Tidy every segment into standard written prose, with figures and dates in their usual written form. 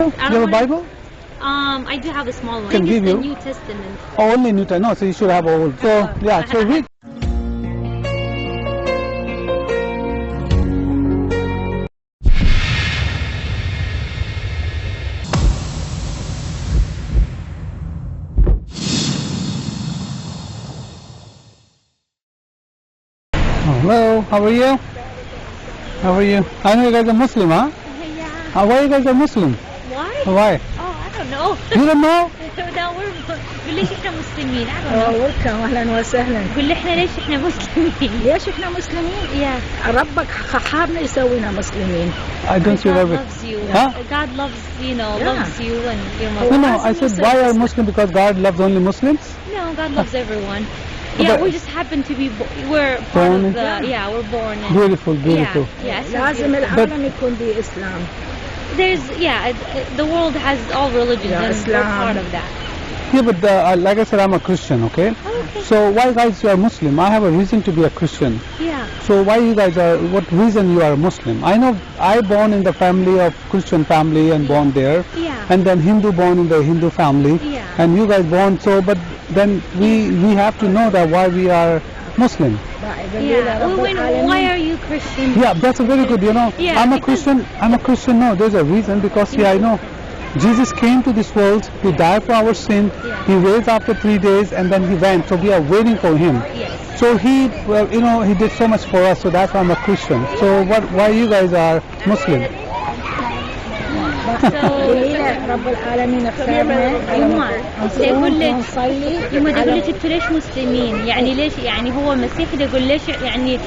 You have a Bible? I do have a small one. Can I think give it's you. the New Testament. Oh, only New Testament. No, so you should have old. So yeah, so read. Hello, how are you? How are you? I know you guys are Muslim, huh? Yeah. Why you guys are Muslim? Why? Why? Oh, I don't know. You don't know? No, قول ليش احنا مسلمين؟ I don't know. ويلكم اهلا وسهلا. قول لي احنا ليش احنا مسلمين؟ ليش احنا مسلمين؟ Yeah. ربك حابنا يسوينا مسلمين. I don't see God that. loves you. Huh? God loves, Yeah. loves you and your No, mother. no, I said why are Muslim? Because God loves only Muslims? No, God loves everyone. But- Yeah, we just happen to be, we're part Born of in- the, yeah, we're born in. Beautiful, beautiful. Yeah, yeah. so لازم beautiful. العالم يكون بإسلام. There's, the world has all religions Yeah, and we're Islam. part of that. Yeah, but like I said, I'm a Christian, okay? Okay. So why guys you are Muslim? I have a reason to be a Christian. Yeah. So why you guys are, what reason you are a Muslim? I know I born in the family of Christian family and born there. Yeah. And then Hindu born in the Hindu family. Yeah. And you guys born so, but then we have to know that why we are Muslim. Yeah. Well, why are you Christian? Yeah, that's a very good, you know. Yeah, I'm a because- Christian, no, there's a reason because see, I know Jesus came to this world, he died for our sin, Yeah. he raised after 3 days and then he went, so we are waiting for him. Yes. So he, well, you know, he did so much for us, so that's why I'm a Christian. So why you guys are Muslim? رب العالمين اختارنا. يقول لك نصلي. يقول لك انتوا ليش مسلمين؟ يعني ليش يعني هو مسيحي يقول ليش يعني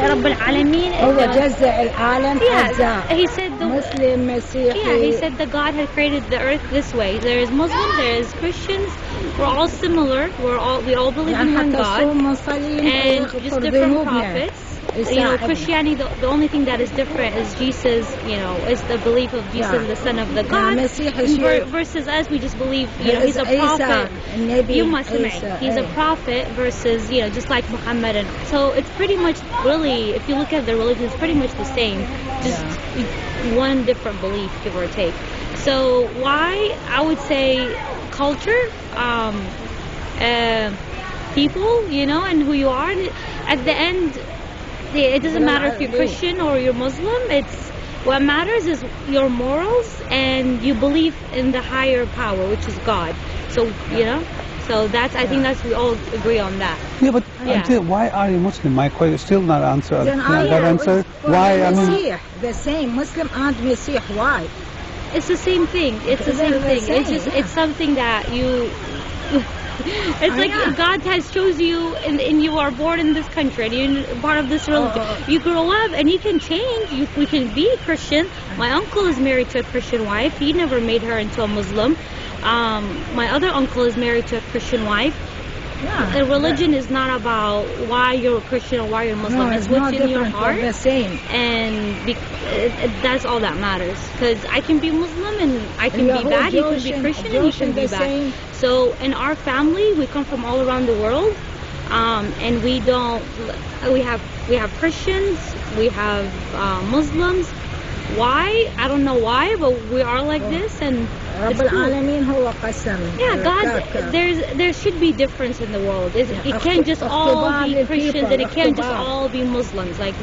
رب العالمين هو جزء العالم أجزاء. he said the مسلم مسيحي. Yeah, he said that God had created the earth this way. There is Muslims, there is Christians. We're all similar. We all believe in one حتى God صوم نصلي and just different prophets. You know, Christianity, the only thing that is different is Jesus, you know, is the belief of Jesus, the Son of the God. Versus us, we just believe, you know, he's a prophet. You must admit, he's a prophet versus, you know, just like Muhammad. And so it's pretty much really, if you look at the religion, it's pretty much the same. Just one different belief, give or take. So why? I would say culture, people, you know, and who you are. At the end, it doesn't matter if you're Christian or you're Muslim. It's what matters is your morals and you believe in the higher power, which is God. So you know, so that's I think that's we all agree on that. Yeah, but until, why are you Muslim? My question still not answered. That answer. Why? I mean, the same Muslim and Messiah. Why? It's the same thing. It's the same thing. It's just it's something that you. It's like God has chose you and you are born in this country and you're part of this religion. You grow up and you can change. We can be Christian. My uncle is married to a Christian wife. He never made her into a Muslim. My other uncle is married to a Christian wife. Yeah, the religion is not about why you're a Christian or why you're Muslim. No, it's what's in your heart. The same. And that's all that matters. Because I can be Muslim and I can be bad. You can be Christian and you can be bad. So in our family, we come from all around the world, and we have Christians, we have Muslims. Why? I don't know why, but we are like this, and رب العالمين هو قسم. Yeah, God. There should be difference in the world. It can't just all be Christians and it can't just all be Muslims. Like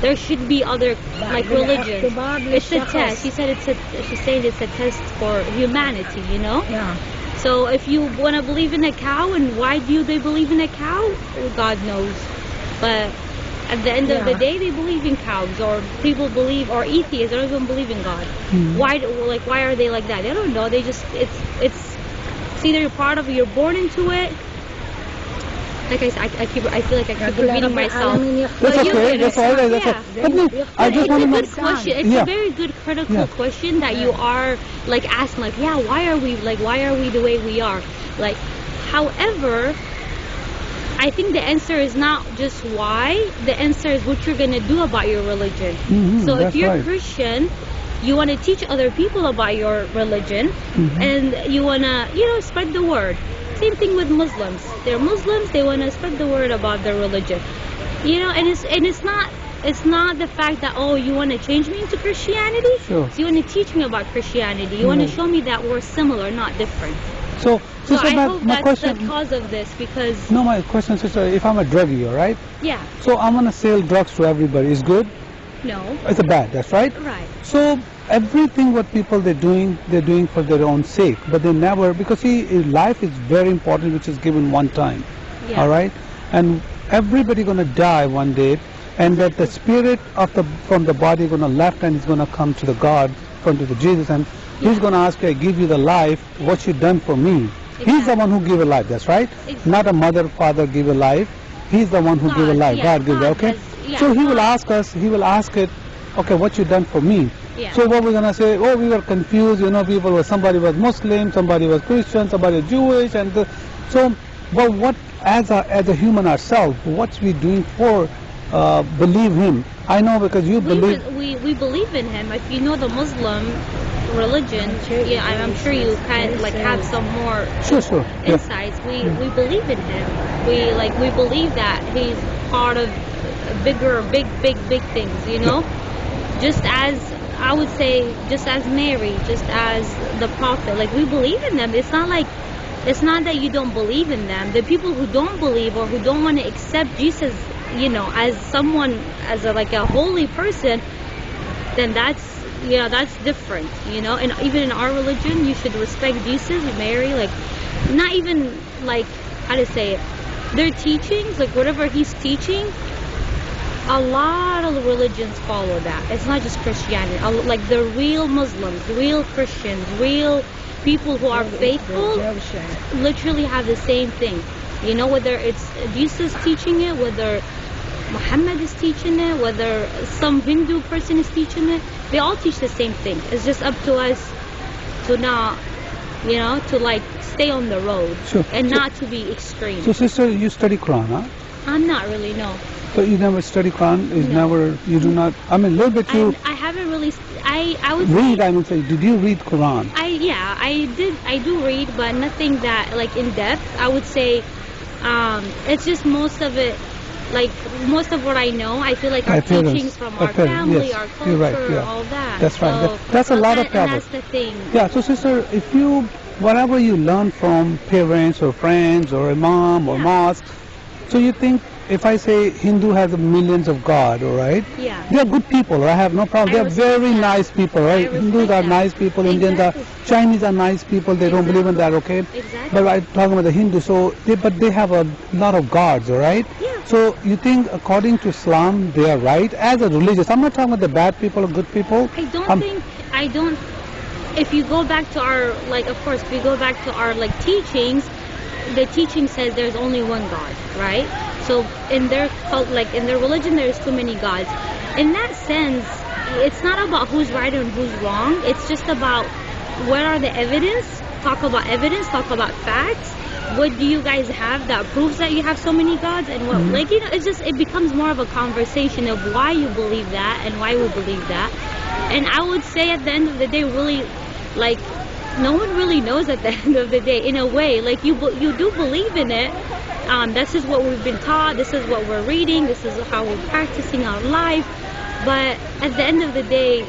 there should be other like religions. It's a test. She's saying it's a test for humanity. You know. Yeah. So if you want to believe in a cow, and why do they believe in a cow? God knows. But at the end of the day, they believe in cows, or people believe, or atheists, they don't even believe in God. Why are they like that? They don't know. They just, it's either you're part of it, you're born into it. Like I feel like I keep repeating myself. That's okay. That's all right. That's okay. I just want to know. Question. It's a very good critical question that you are like asking, like, why are we the way we are? Like, however, I think the answer is not just why. The answer is what you're going to do about your religion. So if you're Christian, you want to teach other people about your religion, and you want to, spread the word. Same thing with Muslims. They're Muslims. They want to spread the word about their religion. And it's not it's not the fact that, oh, you want to change me into Christianity. Sure. So you want to teach me about Christianity. You want to show me that we're similar, not different. So I hope my that's question, the cause of this, because no, my question, sister, if I'm a druggie, all right? yeah, So I'm gonna sell drugs to everybody. It's good? no, It's a bad. That's right. right, So everything what people they're doing for their own sake, but they never, because see, life is very important, which is given one time. yeah, All right, and everybody gonna die one day, and that the spirit of the from the body gonna left and is gonna come to the God, come to the Jesus, and he's gonna ask you, I give you the life, what you done for me. He's the one who give a life. That's right. Exactly. Not a mother, father give a life. He's the one who give a God, life. yeah, God gives it. God Okay. has- yeah, So he will God. ask us. He will ask it. Okay, what you done for me? yeah. So what we're gonna say? Oh, we were confused. You know, people were somebody was Muslim, somebody was Christian, somebody was Jewish, and so. But what as a human ourselves, what's we doing for believe him? I know because you believe. We believe in him. If you know the Muslim religion, yeah, I'm sure you kind of like have some more Sure. Yeah. insights. We believe in him. We believe that he's part of big things, you know. Just as I would say, just as Mary, just as the prophet, like we believe in them. It's not that you don't believe in them. The people who don't believe or who don't want to accept Jesus, you know, as someone, as a holy person, then that's different, you know. And even in our religion, you should respect Jesus, Mary, like not even like how to say it, their teachings, like whatever he's teaching. A lot of religions follow that. It's not just Christianity. Like the real Muslims, real Christians, real people who are faithful literally have the same thing. You know, whether it's Jesus teaching it, whether Muhammad is teaching it, whether some Hindu person is teaching it, they all teach the same thing. It's just up to us to not, you know, to like stay on the road and not to be extreme. So sister, you study Quran, huh? I'm not really, no. So you never study Quran? You do not, I mean, a little bit you I haven't really, I would read, say, I would say, did you read Quran? I do read, but nothing that, like, in depth. I would say, it's just most of it, like, most of what I know, I feel like our teachings from our family, yes, our culture, you're right, yeah. all that. That's right. So, That's a lot of and travel. that's the thing. Yeah, so sister, if you, whatever you learn from parents or friends or imam or mosque, so you think, if I say Hindu has millions of God, all right? Yeah. They are good people. I have no problem. They are very nice people, right? Hindus are nice people. Indians are, Chinese are nice people. They don't believe in that, okay? Exactly. But I'm talking about the Hindus. So, but they have a lot of gods, all right? Yeah. So you think, according to Islam, they are right as a religious? I'm not talking about the bad people or good people. I don't. If you go back to our, like, of course, if we go back to our like teachings, the teaching says there's only one God, right? So in their cult, like in their religion, there's too many gods. In that sense, it's not about who's right and who's wrong. It's just about what are the evidence. Talk about evidence. Talk about facts. What do you guys have that proves that you have so many gods? And what, like, you know, it's just, it becomes more of a conversation of why you believe that and why we believe that. And I would say at the end of the day, really, like, no one really knows at the end of the day, in a way. Like, you do believe in it. This is what we've been taught. This is what we're reading. This is how we're practicing our life. But at the end of the day,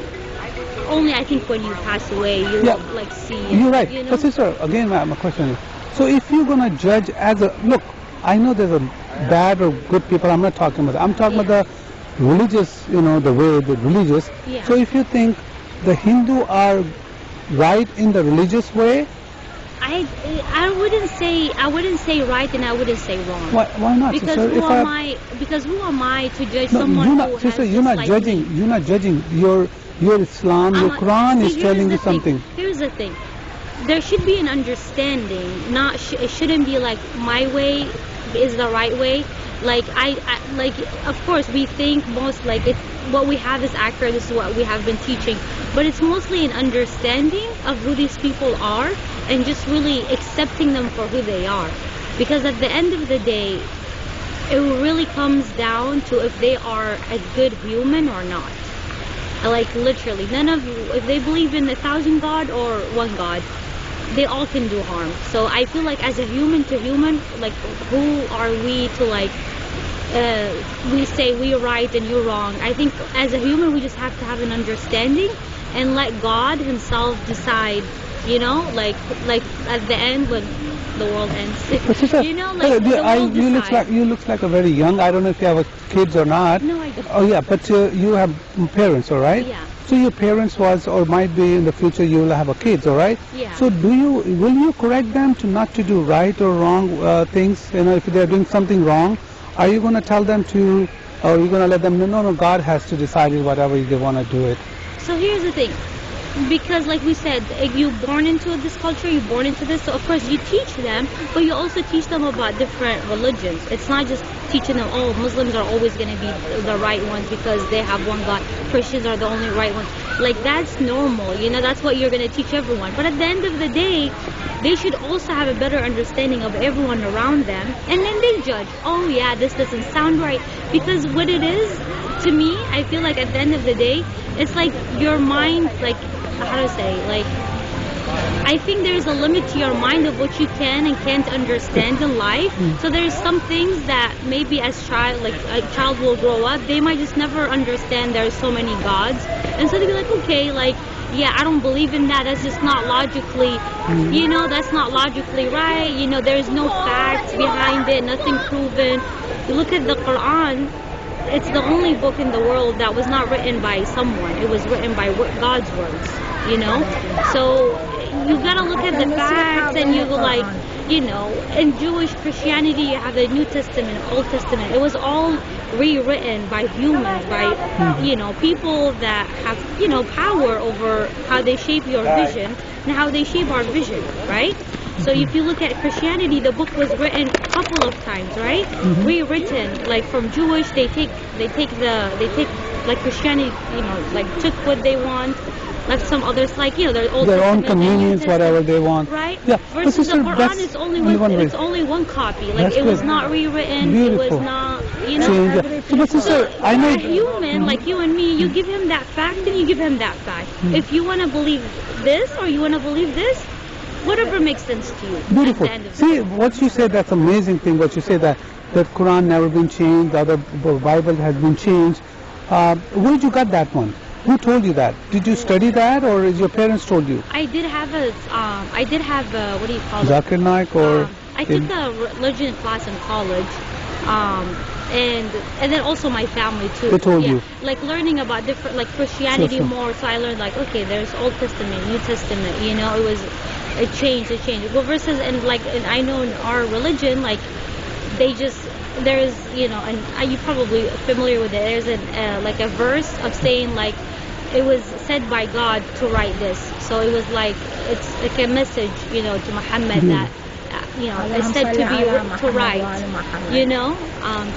only I think when you pass away, you like see it. You're right. You know? But sister, again, my question is, so if you're gonna judge as a look, I know there's a bad or good people. I'm not talking about that. I'm talking about the religious, you know, the way the religious. Yeah. So if you think the Hindu are right in the religious way, I wouldn't say right and I wouldn't say wrong. why not? Because sister? who am I to judge No, someone you're not, who sister. has You're not just judging. like me? You're not judging. Your Islam, your Quran See, is telling you here's the thing. something. Here's the thing. There should be an understanding. Not it shouldn't be like my way is the right way. Like I like, of course we think most like what we have is accurate. This is what we have been teaching, but it's mostly an understanding of who these people are and just really accepting them for who they are. Because at the end of the day, it really comes down to if they are a good human or not. Like literally, if they believe in 1,000 God or one God, they all can do harm. So I feel like as a human to human, like who are we to like we say we're right and you're wrong. I think as a human we just have to have an understanding and let God himself decide, you know, like at the end when the world ends. You know, like you look like a very young. I don't know if you have kids or not. No, I don't. Oh yeah, but you have parents, all right? Yeah. So your parents was or might be in the future you will have a kids, all right? Yeah. So will you correct them to not to do right or wrong things? You know, if they are doing something wrong, are you going to tell them to, or are you going to let them know? No, God has to decide whatever they want to do it. So here's the thing. Because like we said, you're born into this culture, you're born into this, so of course you teach them, but you also teach them about different religions. It's not just teaching them, oh, Muslims are always going to be the right ones because they have one God, Christians are the only right ones. Like, that's normal, you know, that's what you're going to teach everyone. But at the end of the day, they should also have a better understanding of everyone around them, and then they judge, oh yeah, this doesn't sound right. Because what it is, to me, I feel like at the end of the day, it's like your mind, like, how to say, like, I think there's a limit to your mind of what you can and can't understand in life. So there's some things that maybe as a child will grow up, they might just never understand there's so many gods, and so they'll be like, okay, like, yeah, I don't believe in that, that's just not logically, you know, that's not logically right, you know, there's no facts behind it, nothing proven. You look at the Quran, it's the only book in the world that was not written by someone. It was written by God's words, you know? So you gotta look at the facts, and you go like, you know, in Jewish Christianity you have the New Testament, Old Testament. It was all rewritten by humans, by, you know, people that have, you know, power over how they shape your vision and how they shape our vision, right? So if you look at Christianity, the book was written a couple of times, right? Rewritten, like from Jewish, they take like Christianity, you know, like took what they want, like some others, like, you know, their own convenience, whatever they want, right? Yeah. Versus the Quran is only one copy. Like, that's it was good. not rewritten. Beautiful. It was not, you know. So I know a human like you and me, you give him that fact and you give him that fact. If you want to believe this or you want to believe this, whatever makes sense to you. Beautiful. At the end of See, the day. what you said, that's amazing thing, what you say that Quran never been changed, the other Bible has been changed. Where did you got that one? Who told you that? Did you study that, or is your parents told you? I did have a, what do you call it? Zakir Naik, or? I took a religion class in college. And then also my family too. They told you? Like learning about different, like Christianity more. So I learned like, okay, there's Old Testament, New Testament. You know, it changed. Well, versus and I know in our religion, like there's, you know, and you're probably familiar with it. There's like a verse of saying like it was said by God to write this. So it was like it's like a message, you know, to Muhammad that. You know, it's said to write, you know.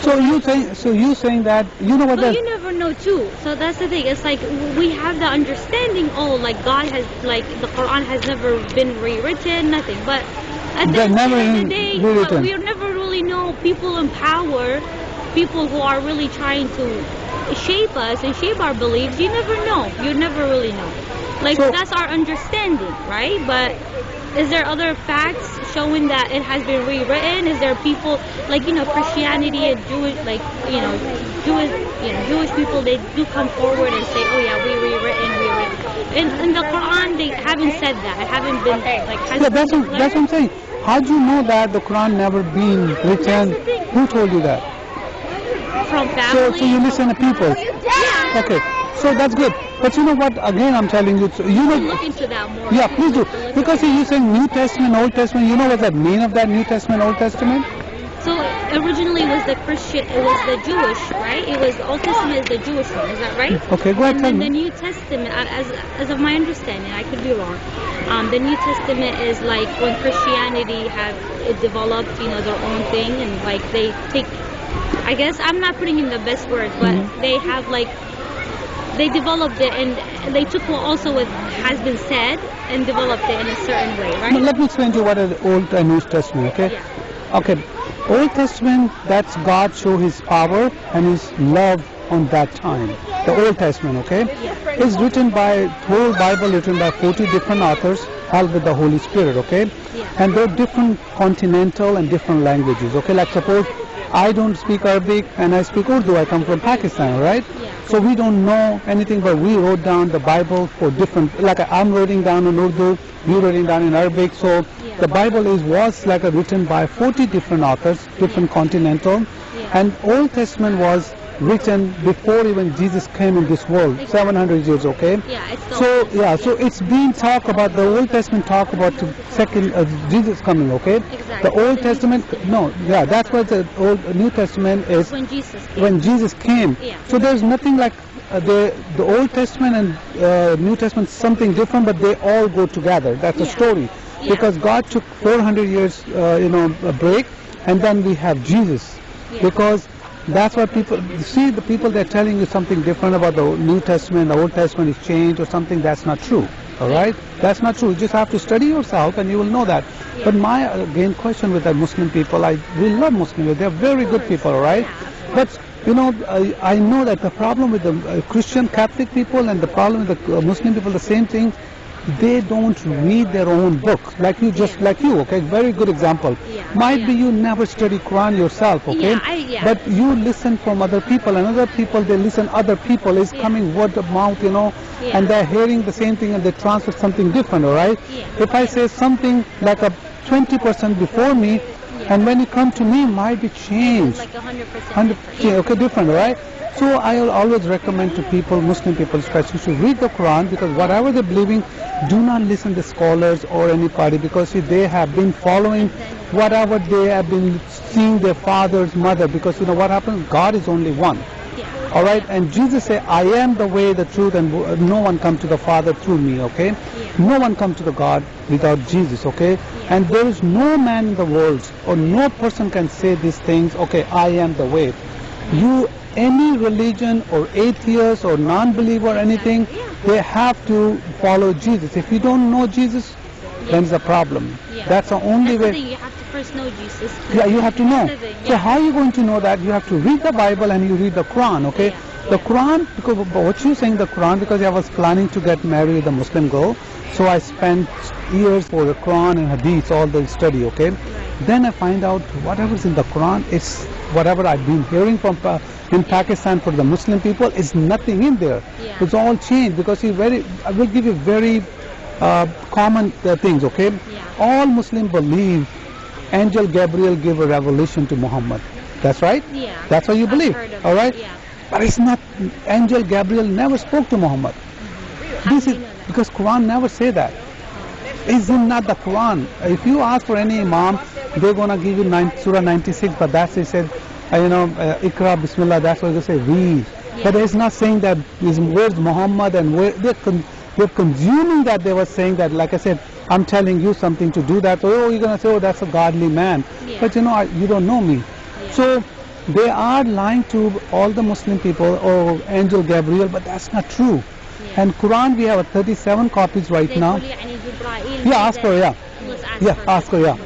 So you saying that, you know what? But you never know too. So that's the thing. It's like we have the understanding. Oh, like God has, like the Quran has never been rewritten, nothing. But at the end of the day, we never really know people in power, people who are really trying to shape us and shape our beliefs. You never know. You never really know. Like that's our understanding, right? But is there other facts showing that it has been rewritten? Is there people like, you know, Christianity and Jewish, like, you know, Jewish people, they do come forward and say, oh yeah, we rewritten. In the Quran, they haven't said that. It haven't been like. That's what I'm saying. How do you know that the Quran never been written? Who told you that? From family. So you listen to people. Yeah. Okay. So that's good. But you know what, again I'm telling you, you know, look into that more. Yeah, please do. Because you're saying New Testament, Old Testament, you know what that mean of that New Testament, Old Testament? So originally it was the Christian, it was the Jewish, right? It was, Old Testament is the Jewish one, is that right? Okay, go ahead. And then the New Testament, as of my understanding, I could be wrong, the New Testament is like when Christianity it developed, you know, their own thing, and like they take, I guess, I'm not putting in the best words, but they have like, they developed it and they took what has been said and developed it in a certain way, right? Let me explain to you what is Old and New Testament, okay? Yeah. Okay, Old Testament, that's God show His power and His love on that time. The Old Testament, okay? Yeah. It's written by, whole Bible written by 40 different authors, helped with the Holy Spirit, okay? Yeah. And they're different continental and different languages, okay? Like suppose I don't speak Arabic and I speak Urdu. I come from Pakistan, right? Yeah. So we don't know anything, but we wrote down the Bible for different, like I'm writing down in Urdu, you're writing down in Arabic. So Yeah. the Bible was like written by 40 different authors, different continental, Yeah. and Old Testament was written before even Jesus came in this world, Exactly. 700 years, okay? Yeah, it's the So Old yeah, Testament. so it's being talked about, the Old Testament talk about the second Jesus coming, okay? Exactly. The Old The Testament, Jesus no, yeah, that's what the New Testament is when Jesus came. when Jesus came. Yeah. So there's nothing like the Old Testament and New Testament something different, but they all go together. That's a Yeah. story, Yeah. because God took 400 years, a break, and then we have Jesus, Yeah. because that's what people see. The people they're telling you something different about the New Testament, the Old Testament is changed or something. That's not true. All right, that's not true. You just have to study yourself, and you will know that. Yeah. But my again question with the Muslim people, we love Muslims. They're very good people, all right? Yeah, But I know that the problem with the Christian Catholic people and the problem with the Muslim people, the same thing. They don't read their own books, like you, just Yeah. like you. Okay, very good example. Yeah, Might be yeah. you never study Quran yourself, okay? Yeah. But you listen from other people, and other people they listen other people. Is Yeah. coming word of mouth, Yeah. and they're hearing the same thing and they transfer something different, all right? Yeah. If I say something like a 20% before me, and when it comes to me, it might be It's changed. like 100%. 100 different. okay, different, all right? So I'll always recommend to people, Muslim people especially, to read the Quran, because whatever they're believing, do not listen to scholars or anybody, because see, they have been following whatever they have been seeing their father's mother, because what happens? God is only one. Yeah. All right, and Jesus said, I am the way, the truth, and no one comes to the Father through me, okay? Yeah. No one comes to the God without Jesus, okay? And there is no man in the world, or no person can say these things, okay, I am the way. Any religion or atheist or non-believer or anything, they have to follow Jesus. If you don't know Jesus, then it's a problem. Yeah. That's the only That's the way. thing, you have to first know Jesus. Yeah, you have to know. That's the thing, So yeah. how are you going to know that? You have to read the Bible and you read the Quran, okay? Yeah. The Quran, because what you're saying, the Quran, because I was planning to get married with a Muslim girl, so I spent years for the Quran and Hadith, all the study, okay? Right. Then I find out whatever's in the Quran is whatever I've been hearing from in Pakistan for the Muslim people is nothing in there. Yeah. It's all changed, because I will give you very common things, okay? Yeah. All Muslims believe Angel Gabriel gave a revelation to Muhammad. That's right? Yeah. That's what you I've believe. heard of All it, right? yeah. But it's not, Angel Gabriel never spoke to Muhammad. How This do is you know that? because Quran never say that. It's in not the Quran. If you ask for any Imam, they're gonna give you Surah 96, but that's they said, Ikra Bismillah. That's what they say, read. Yeah. But it's not saying that is where's Muhammad and where they're consuming that. They were saying that, like I said, I'm telling you something to do that. So you're gonna say, oh, that's a godly man. Yeah. But you don't know me. Yeah. So they are lying to all the Muslim people, oh, Angel Gabriel, but that's not true. Yeah. And Quran, we have 37 copies right They now. يقول يعني جبرائيل Yeah, ask her, yeah. Let's ask Yeah, her. ask her, yeah.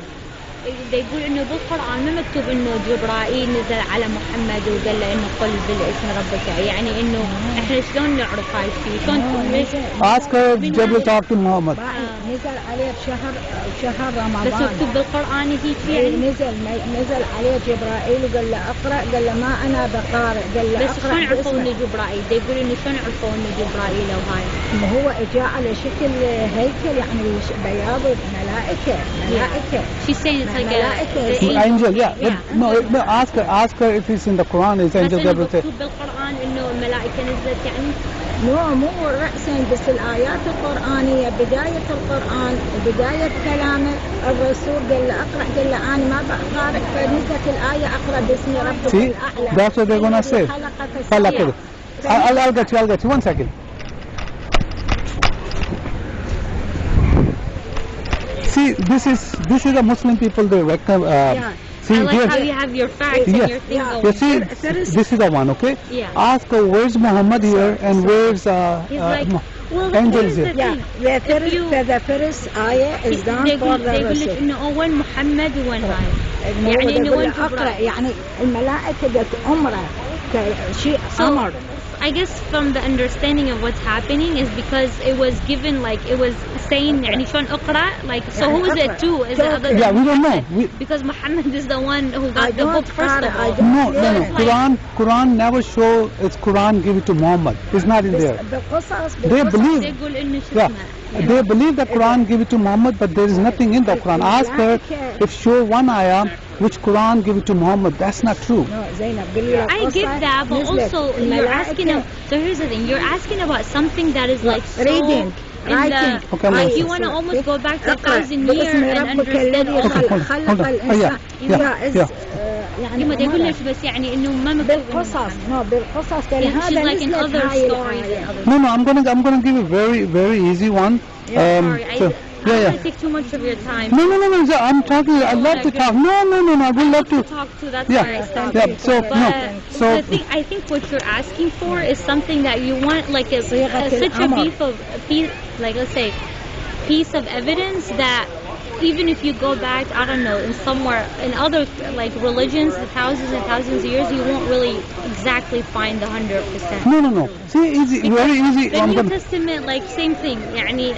يقول انه بالقران ما مكتوب انه جبرائيل نزل على محمد وقال له انه قل بالاسم ربك، يعني انه احنا شلون نعرف هاي الشيء؟ شلون ليش؟ Ask her if Gabriel talked to Muhammad. نزل عليه بشهر بس رمضان. مكتوب بالقران هيك يعني. نزل عليه جبرائيل وقال له اقرا، قال له ما انا بقارئ، قال له بس اقرا شلون عرفوا باسمك. انه جبرائيل؟ ده يقول انه شلون عرفوا انه جبرائيل او هاي؟ ما هو اجى على شكل هيكل، يعني بياض ملائكه. She's saying it's like ملائكة. the Angel, yeah. Yeah. No, ask her if it's in the Quran. It's بس Angel انه Gabriel. Say, مكتوب بالقران انه الملائكه نزلت يعني. مو رأسا، بس الآيات القرآنية بداية القرآن وبداية كلامه الرسول قال له أقرأ، قال له أنا ما بقارئ، فنزلت الآية أقرأ باسم ربك see, الأعلى. that's what they're gonna say. خلق خلق. I'll get you. 1 second. See, this is the Muslim people. They reckon. Yeah. See, I like here, how you have your facts Yeah. and your thing Yeah. going. you see, There is- this is the one, okay? Yeah. Ask her where's Muhammad here and where's He's like, well, Angel here's is the here. Yeah, thing. If you- the first آية is done they for the يقول لك Rasul. انه اول محمد وين هاي؟ يعني يعني انه يقول وين له أقرأ، جبرائيل؟ يعني الملائكة قالت أمره شيء أمر. I guess from the understanding of what's happening is because it was given like it was saying يعني شلون اقرأ like so who is it to? Is it other Yeah, we don't know. because Muhammad is the one who got the book first of all. No. Quran never show it's Quran give it to Muhammad. It's not in there. They believe. Yeah, they believe that Quran give it to Muhammad, but there is nothing in the Quran. Ask her if show one ayah which Quran give it to Muhammad. That's not true. I get that, but also you're asking him. So here's the thing: you're asking about something that is like so reading. Okay, like you want to almost go back to 1,000 years and understand all ما يقول لك بس يعني إنه ما بالقصص لهذا like in other stories. No, I'm gonna give a very easy one. Sorry, I don't want to take too much of your time. No. I'm talking. I love to talk. No. I would love to talk to. That's why I stopped. Yeah. So I think what you're asking for is something that you want, like such a piece, like let's say, piece of evidence that even if you go back, I don't know, in somewhere in other like religions, thousands and thousands of years, you won't really exactly find 100%. No. See, easy, very easy. The New Testament, like same thing. يعني,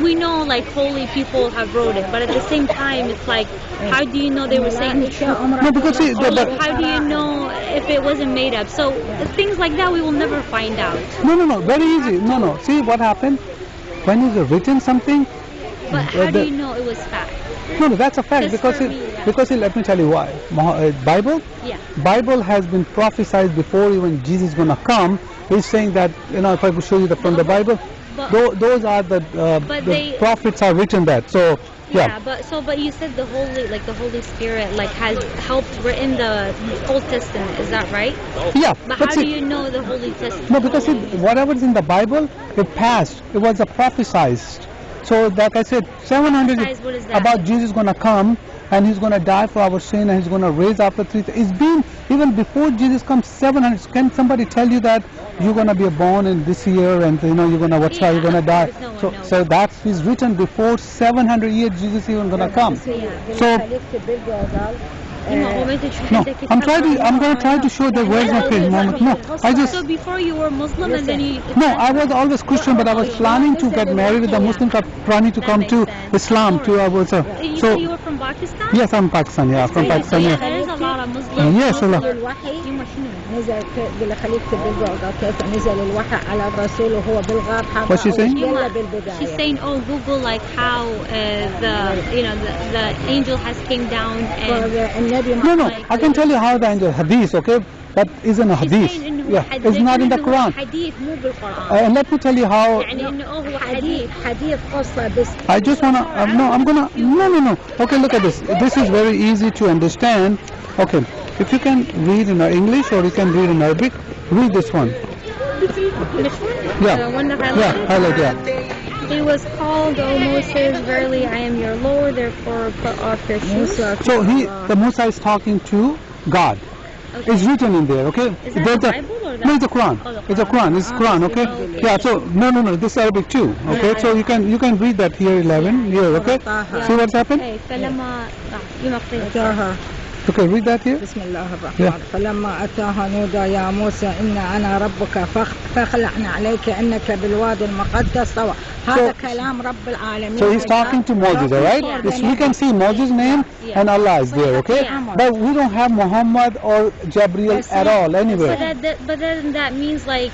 we know like holy people have wrote it, but at the same time, it's like, how do you know they were saying the truth? No, because see, how do you know if it wasn't made up? So things like that we will never find out. No. Very easy. No. See what happened when is written something. But how do you know it was fact? No, that's a fact because let me tell you why. Bible? Yeah. Bible has been prophesied before even Jesus is going to come. He's saying that, if I could show you from the Bible, those are the prophets are written that. So, yeah. But you said the Holy Spirit like has helped written the Old Testament. Is that right? Yeah. But how do you know the Holy Testament? No, because whatever's in the Bible, it passed. It was a prophesized. So, like I said, 700 about Jesus going to come and he's going to die for our sin and he's going to raise after 3 days. It's been even before Jesus comes 700. Can somebody tell you that you're going to be born in this year and you're going to watch how you're going to die? So that's is written before 700 years Jesus even going to come. So. No, I'm going to try to show the words of his moment. No, I just. So before you were Muslim and then you. No, I was always Christian, but I was planning to get married with the Muslims. I'm planning to come to Islam. You said you were from Pakistan? Yes, I'm Pakistan. Yeah, from Pakistan. Yeah. There is a lot of Muslims. Yes, a lot. نزل خليك بالبعض كيف نزل الوحي على الرسول وهو بالغار حاطه. What's she saying? She's saying, Google like how the angel has came down and. No, I can tell you how the angel hadith, okay? But isn't a hadith. Yeah, it's not in the Quran. And let me tell you how. I just wanna. No. Okay, look at this. This is very easy to understand. Okay, if you can read in English or you can read in Arabic, read this one. Which one? Yeah. The one that highlight. Yeah. He was called, O Moses, verily I am your Lord, therefore put off your shoes. So the Musa is talking to God. Okay. It's written in there, okay? Is that the Bible or that? No, it's a Quran. It's a Quran. It's Quran, okay? Yeah. So no. This is Arabic too, okay? So you can read that here 11 here, okay? See what's happened? Okay, read that here. بسم الله الرحمن فلما أتاها نودى يا موسى إن أنا ربك فاخلعنا عليك إنك بالوادي المقدس طوى. هذا كلام رب العالمين. So he's talking to Moses, all right? Yes, we can see Moses' name and Allah is there, okay? But we don't have Muhammad or Jabril at all anywhere. But then that means like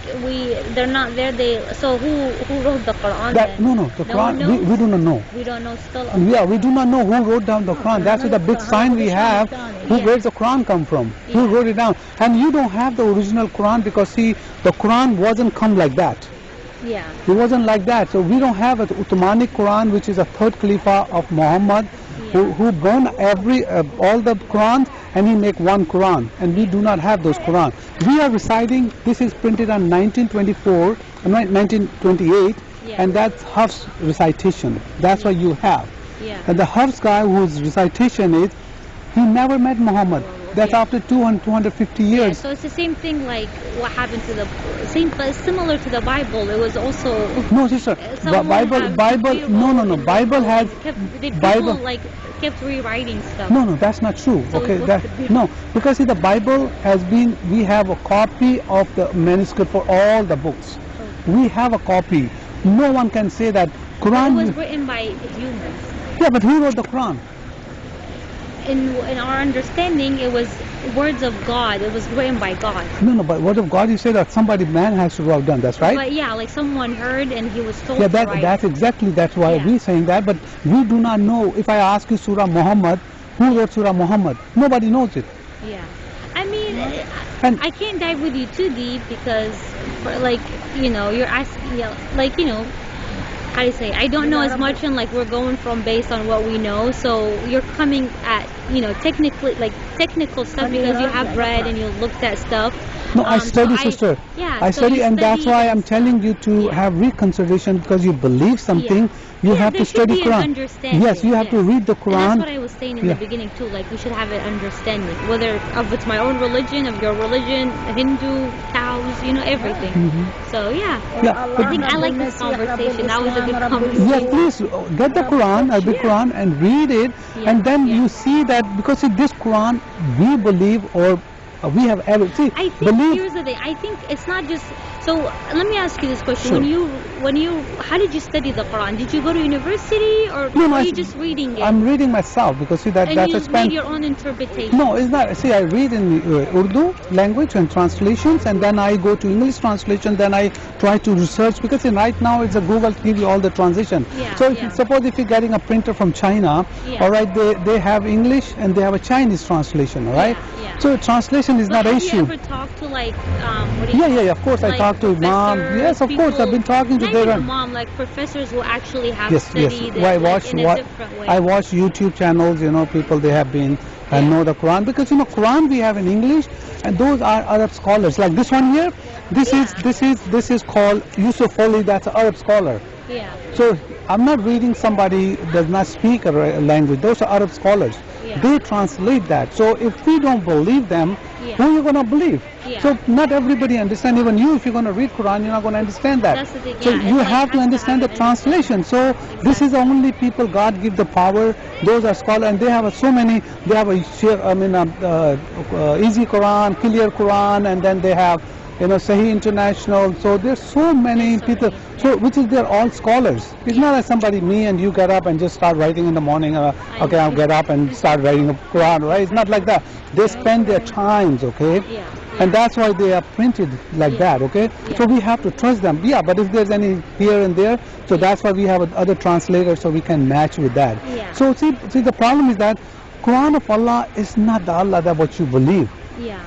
they're not there. So who wrote the Quran? No, the Quran we do not know. We don't know still. Yeah, we do not know who wrote down the Quran. That's the big sign we have. Where's the Quran come from? Who wrote it down? And you don't have the original Quran because see, the Quran wasn't come like that. Yeah. It wasn't like that. So we don't have an Uthmanic Quran, which is a third Khalifa of Muhammad, who burned all the Qurans and he make one Quran. And we do not have those Quran. We are reciting. This is printed on 1928, and that's Hafs recitation. That's what you have. Yeah. And the Hafs guy whose recitation is. He never met Muhammad. That's after 250 years. Yeah, so it's the same thing like what happened to the similar to the Bible. It was also no, sister. Bible. No. Bible has Bible like kept rewriting stuff. No, that's not true. So Okay, no, because see, the Bible has been. We have a copy of the manuscript for all the books. We have a copy. No one can say that Quran. But it was written by humans. Yeah, but who wrote the Quran? In our understanding, it was words of God. It was written by God. No, but word of God, you say that somebody, man has to have done. That's right. But yeah, like someone heard and he was told. Yeah, to write. that's why we're saying that. But we do not know. If I ask you Surah Muhammad, who wrote Surah Muhammad? Nobody knows it. Yeah, I mean, I can't dive with you too deep because, you're asking, like how do you say? I don't know as much, and like we're going from based on what we know. So you're coming at technical stuff because you have read and you looked at stuff. No, I study, sister. I study, and that's why I'm telling you to have reconsideration because you believe something. You have to study Quran. Yes, you have to read the Quran. And that's what I was saying in the beginning too. Like we should have an understanding, whether of it's my own religion, of your religion, Hindu, cows, everything. So I think I like this conversation. That was a good conversation. Yeah, please get the Quran, Quran, and read it, and then you see that because in this Quran we believe or we have ever see. I think here's the thing. I think it's not just. So let me ask you this question: Sure. when you, how did you study the Quran? Did you go to university or were you just reading it? I'm reading myself because see that's you made your own interpretation. No, it's not. See, I read in Urdu language and translations, and then I go to English translation. Then I try to research because right now it's a Google to give you all the translation. So suppose if you're getting a printer from China, all right, they have English and they have a Chinese translation, all right. So translation is not an issue. Have you ever talked to like of course I talk to mom. Yes, of course I've been talking to their mom, like professors who actually have studied it in a different way. I watch YouTube channels, people they have been and know the Quran because Quran we have in English and those are Arab scholars. Like this one here, this is called Yusuf Ali, that's an Arab scholar. Yeah. So I'm not reading somebody does not speak a language. Those are Arab scholars. They translate that. So if we don't believe them, who are you going to believe? So not everybody understands. Even you, if you're going to read Quran, you're not going to understand that. That's the thing. So you have to understand the translation. So this is the only people God give the power. Those are scholars, and they have so many. They have easy Quran, clear Quran, and then they have Sahih International. So there's so many people. So which is they're all scholars. It's not like somebody, me and you get up and just start writing in the morning. Okay, I'll get up and start writing a Quran, right? It's not like that. They spend their times, okay? And that's why they are printed like that, okay? So we have to trust them. But if there's any here and there, so that's why we have other translators so we can match with that. So see the problem is that Quran of Allah is not the Allah that what you believe.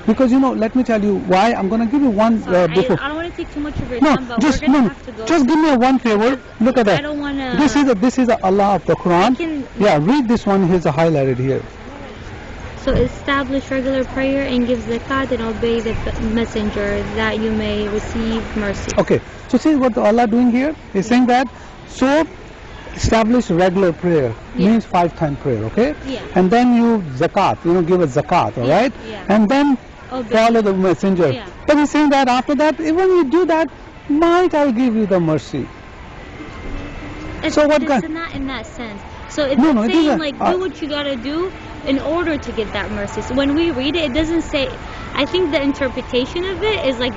Because let me tell you why. I'm going to give you one before. I don't want to take too much of your time, but we're going to have to go. Just give me one favor. Look at that. I don't want to. This is a Allah of the Quran. Read this one. Here's a highlighted here. So establish regular prayer and give zakat and obey the messenger that you may receive mercy. Okay. So see what Allah doing here? He's saying that. So establish regular prayer means 5-time prayer, okay? And then you zakat, give a zakat, all right? And then follow the messenger. But he's saying that after that, even you do that, might I'll give you the mercy. So what kind? It's not in that sense. So it's saying like do what you gotta do in order to get that mercy. So when we read it doesn't say. I think the interpretation of it is like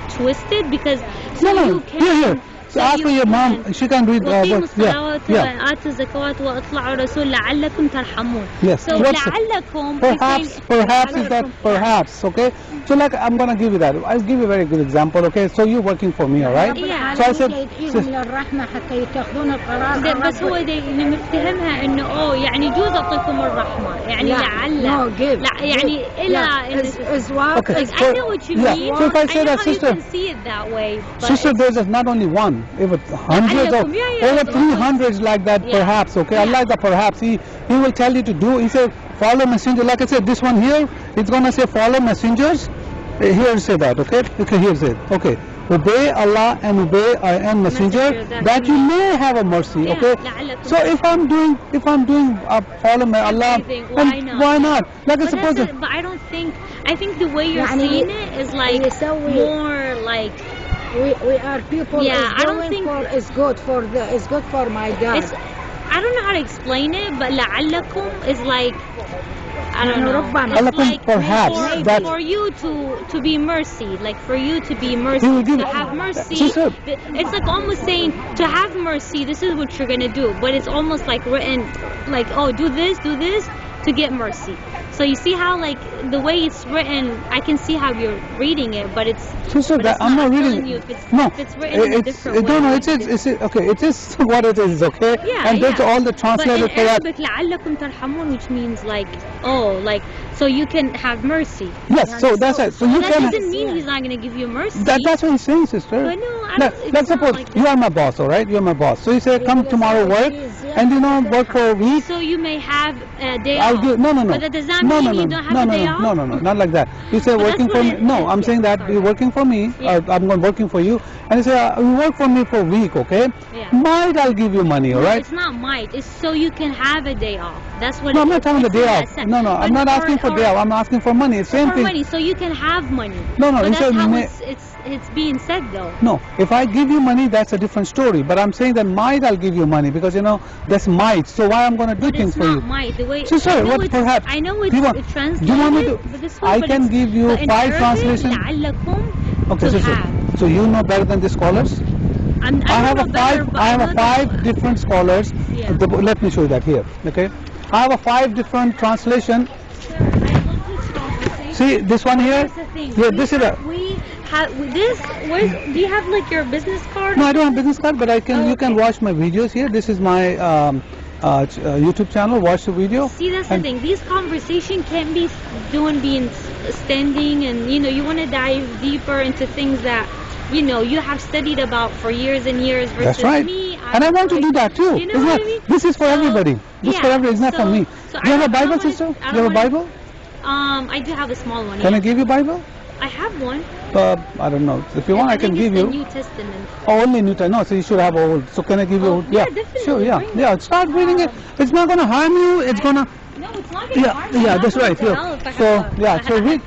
twisted because you can. So ask for your mom, she can read وَقِيمُوا الصَّلَوَاتِ وَآتُوا الزَّكَوَاتِ وَأَطِيعُوا الرَّسُولَ لَعَلَّكُمْ تَرْحَمُونَ. So لَعَلَّكُمْ perhaps is that perhaps, okay? So like I'm gonna give you that. I'll give you a very good example, okay? So you're working for me, all right? So I said بس هو مفتهمها انه يعني يجوز اعطيكم الرحمة يعني لعل لا يعني Okay. Like, I know what you mean. So if I say that, sister, you can see it that way. Sister, there's not only one, even hundreds of over 300s like that, perhaps. Okay, I like the perhaps. He will tell you to do. He said follow messenger. Like I said, this one here, it's gonna say follow messengers. Here say that. Okay, here say it. Okay. obey Allah and obey and messenger, that you may have a mercy. Okay. So if I'm doing follow my Allah, then why not? Like I suppose. But I don't think. I think the way you're saying it is like more like. We are people. Yeah, I don't think it's good for my God. I don't know how to explain it, but لعلكم is like, I don't know. It's like perhaps for you to be mercy, like for you to be mercy, to have mercy. It's like almost saying to have mercy. This is what you're gonna do, but it's almost like written, like, oh, do this to get mercy. So you see how, like, the way it's written, I can see how you're reading it, but it's. Sister, but it's I'm not reading. You if it's written in a different way. No, it's okay. It is what it is. Okay. Yeah, and there's all the translated for that. But لعلكم ترحمون, which means like, oh, like, so you can have mercy. Yes. So that's it. So you that can. Doesn't mean he's not going to give you mercy. That's what he's saying, sister. But no, let's suppose like you are my boss, all right? You're my boss. So you say, come tomorrow work, and work for a week. So you may have a day I'll off. give, no. But that does not mean you don't have a day off? No, not like that. You say working for me. No, I'm saying that you're working for me. I'm going working for you. And you say, you work for me for a week, okay? Yeah. Might I'll give you money, all right? It's not might. It's so you can have a day off. That's what. No, I'm not talking the day off. No, I'm not asking for day off. I'm asking for money. It's same thing. Money, so you can have money. No. But that's how it's being said though. No, if I give you money, that's a different story. But I'm saying that might I'll give you money because that's might. So why I'm going to do things for you? Might. The way. So sorry, what perhaps? I know it's translated. Do you want me to? But this one, I can give you 5 translations. Okay, so you know better than the scholars. I have 5 different scholars. Yeah. Let me show you that here. Okay, I have a 5 different translation. See this one here? Yeah, this is a. We have this. Do you have like your business card? No, I don't have business card, but I can. Okay. You can watch my videos here. This is my YouTube channel. Watch the video. See, that's the thing. These conversations can't be being standing, and you want to dive deeper into things that you have studied about for years and years. Versus that's right. me, and I want to do that too. You know what I mean? This is for everybody. This is for everybody. It's not for me. So do you have a Bible, sister? Do you have a Bible? I do have a small one. Can I give you Bible? I have one. I don't know. If you want, I can give you. The New Testament. Oh, only New Testament. No, so you should have old. So can I give you? Yeah, definitely. Sure, yeah. Start reading it. It's not going to harm you. It's going to. No, it's not going to harm you. Yeah, that's right. So read.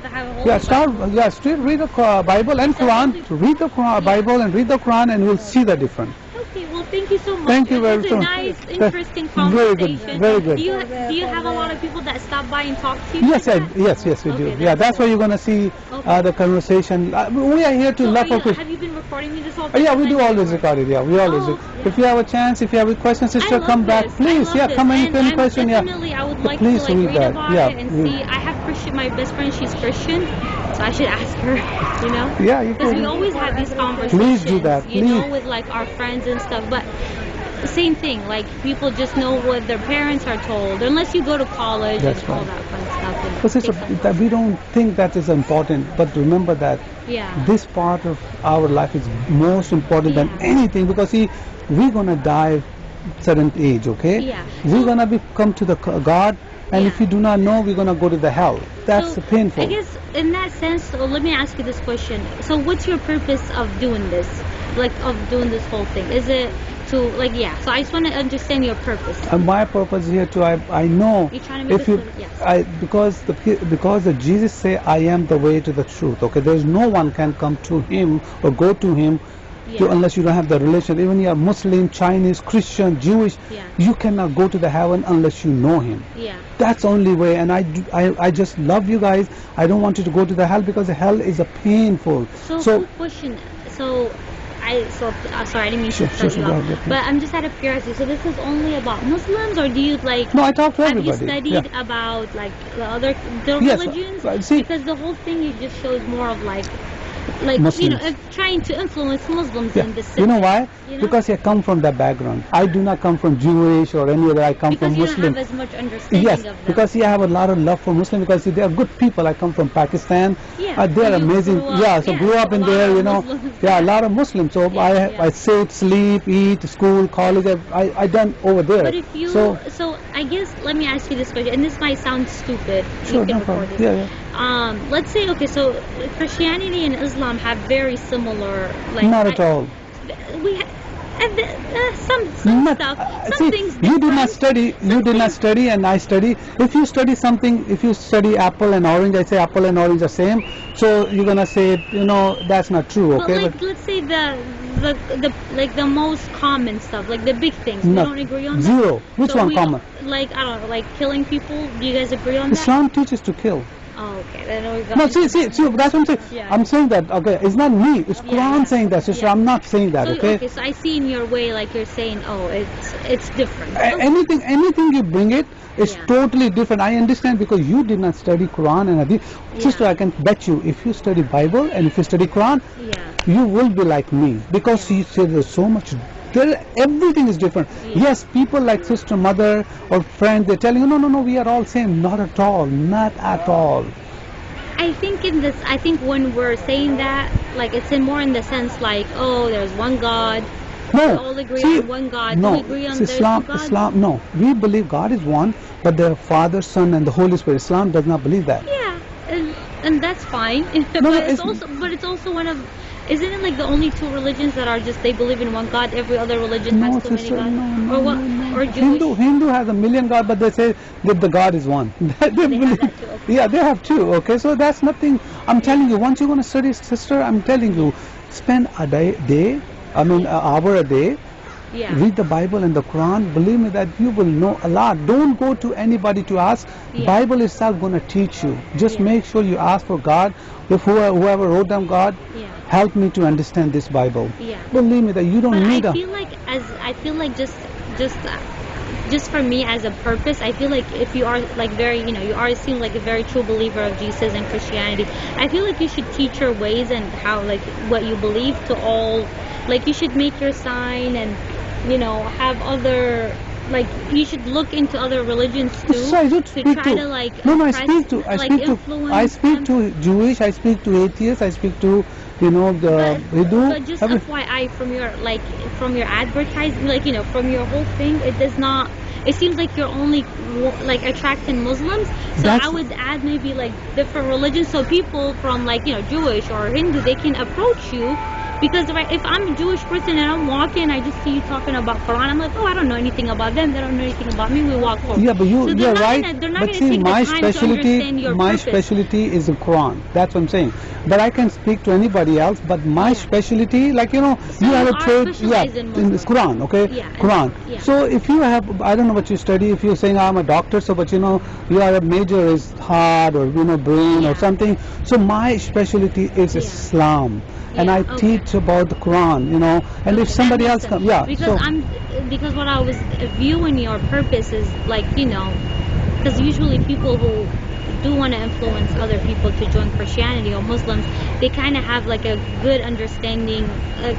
Read the Bible and Quran. Read the Bible and read the Quran, and you'll see the difference. Okay, well, thank you so much. Thank you very much. It's a nice, interesting Very conversation. good. Do you have a lot of people that stop by and talk to you? Yes, we do. Yeah, that's where you're going to see the conversation. We are here to love people. Have you been recording me this whole time? Yeah, we do always record it. Yeah, we always do. If you have a chance, if you have a question, sister, come back. Please, come any question. Definitely, I would like to read about it and see. I have my best friend, she's Christian, so I should ask her, Yeah, you because we always have these conversations. Please do that. With like our friends and stuff, but same thing, like people just know what their parents are told, unless you go to college and all that fun stuff. But sister, that we don't think that is important, but remember that this part of our life is most important than anything, because we're gonna die at certain age, okay? Yeah. We're gonna come to the God, and if you do not know, we're gonna go to the hell. That's painful. I guess in that sense, so let me ask you this question. So what's your purpose of doing this? Like of doing this whole thing? Is it to so I just want to understand your purpose. My purpose here too, I know you're trying to make because the Jesus say I am the way to the truth. Okay, there's no one can come to him or go to him unless you don't have the relation. Even you are Muslim, Chinese, Christian, Jewish, you cannot go to the heaven unless you know him. That's the only way. And I just love you guys. I don't want you to go to the hell, because the hell is a painful. So question. Sorry, I didn't mean to cut you off. But I'm just out of curiosity. So this is only about Muslims, or do you No, I talk to everybody. Have you studied about the religions? See, because the whole thing you just shows more of Muslims. Trying to influence Muslims in this. You know why? Because I come from that background. I do not come from Jewish or any other. I come from Muslim. Because you don't have as much understanding of them. Because I have a lot of love for Muslim, because they are good people. I come from Pakistan. They are amazing. Grew up in there. A lot of Muslims. So I sit, sleep, eat, school, college. I done over there. But if you so I guess let me ask you this question, and this might sound stupid. Sure, you can no record this. let's say, okay, so Christianity and Islam have very similar, like, not at all. We some stuff. Some things you did not study. You did not study, and I study. If you study something, if you study apple and orange, I say apple and orange are same. So you're gonna say, that's not true. Okay, but let's say the like the most common stuff, like the big things. We don't agree on zero. That? Which one common? Like, I don't know, like killing people. Do you guys agree on that? Islam teaches to kill. Oh, okay. Then we got no, see, that's what I'm saying. Yeah. I'm saying that, okay, it's not me. It's Quran saying that, sister. I'm not saying that, okay? So I see in your way, like you're saying, oh, it's different. Anything you bring it, it's totally different. I understand because you did not study Quran and Hadith. Sister, I can bet you, if you study Bible and if you study Quran, you will be like me. Because you say there's so much, everything is different. Yes, people like sister, mother, or friend, they're telling you, no, we are all same. Not at all. Not at all. I think when we're saying that, like, it's more in the sense like, oh, there's one God. No, we all agree on one God. No, we agree on Islam, no. We believe God is one, but the Father, Son, and the Holy Spirit. Islam does not believe that. Yeah, and that's fine. But it's also one of, isn't it like the only two religions that are just, they believe in one God, every other religion has too many gods? Or what? Or Jewish? Hindu has a million gods, but they say that the God is one. They have that too, okay. Yeah, they have two, okay? So that's nothing. I'm telling you, once you're going to study, sister, I'm telling you, spend an hour a day, read the Bible and the Quran. Believe me that you will know a lot. Don't go to anybody to ask. Bible itself going to teach you. Just make sure you ask for God. If whoever wrote down God, help me to understand this Bible. Believe me that you don't need I feel like just for me as a purpose, I feel like if you are like very, you are seem like a very true believer of Jesus and Christianity, I feel like you should teach your ways and how, like, what you believe to all. Like, you should make your sign and, have other, like, you should look into other religions too. So I don't speak to, I speak to Jewish, I speak to atheists, I speak to, the Hindu. But just FYI, from your advertising, like, from your whole thing, it does not, it seems like you're only like attracting Muslims. So I would add maybe like different religions, so people from, like, Jewish or Hindu, they can approach you. Because if I'm a Jewish person and I'm walking, I just see you talking about Quran, I'm like, oh, I don't know anything about them, they don't know anything about me, we walk forward. Yeah, but you're right. But see, my specialty is the Quran. That's what I'm saying. But I can speak to anybody else, but my specialty, like, you have a trade, in this Quran, okay? Quran. So if you have, I don't know what you study, if you're saying I'm a doctor, so, but your major is heart or, brain or something. So my specialty is Islam. And I teach about the Quran, and if somebody else comes, because what I was viewing your purpose is, like, because usually people who do want to influence other people to join Christianity or Muslims, they kind of have like a good understanding, a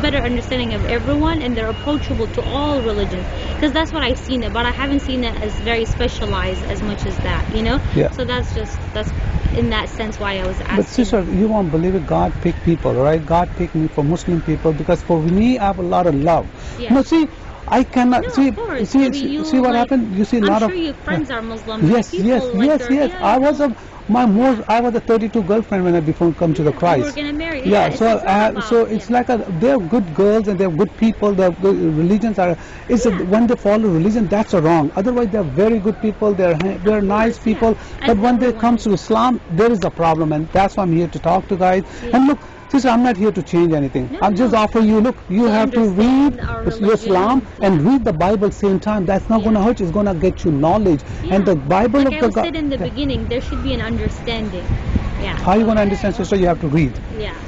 better understanding of everyone, and they're approachable to all religions, because that's what I've seen it, but I haven't seen it as very specialized as much as that, so that's in that sense why I was asking. But sister, you won't believe it, God picked people, right? God picked me for Muslim people, because for me I have a lot of love. See, I cannot see what happened. You see a lot of. I'm sure your friends are Muslim. Yes. I was a 32 girlfriend when I before come to the Christ. You were gonna marry. So it's like they're good girls and they're good people. The religions are. When they follow religion, that's wrong. Otherwise, they're very good people. They're nice people. But when they come to Islam, there is a problem, and that's why I'm here to talk to guys. And look. Sister, I'm not here to change anything. I'm just offering you, look, you have to read Islam and read the Bible same time. That's not going to hurt you. It's going to get you knowledge. And the Bible like I said in the beginning, there should be an understanding. How are you going to understand, sister? You have to read.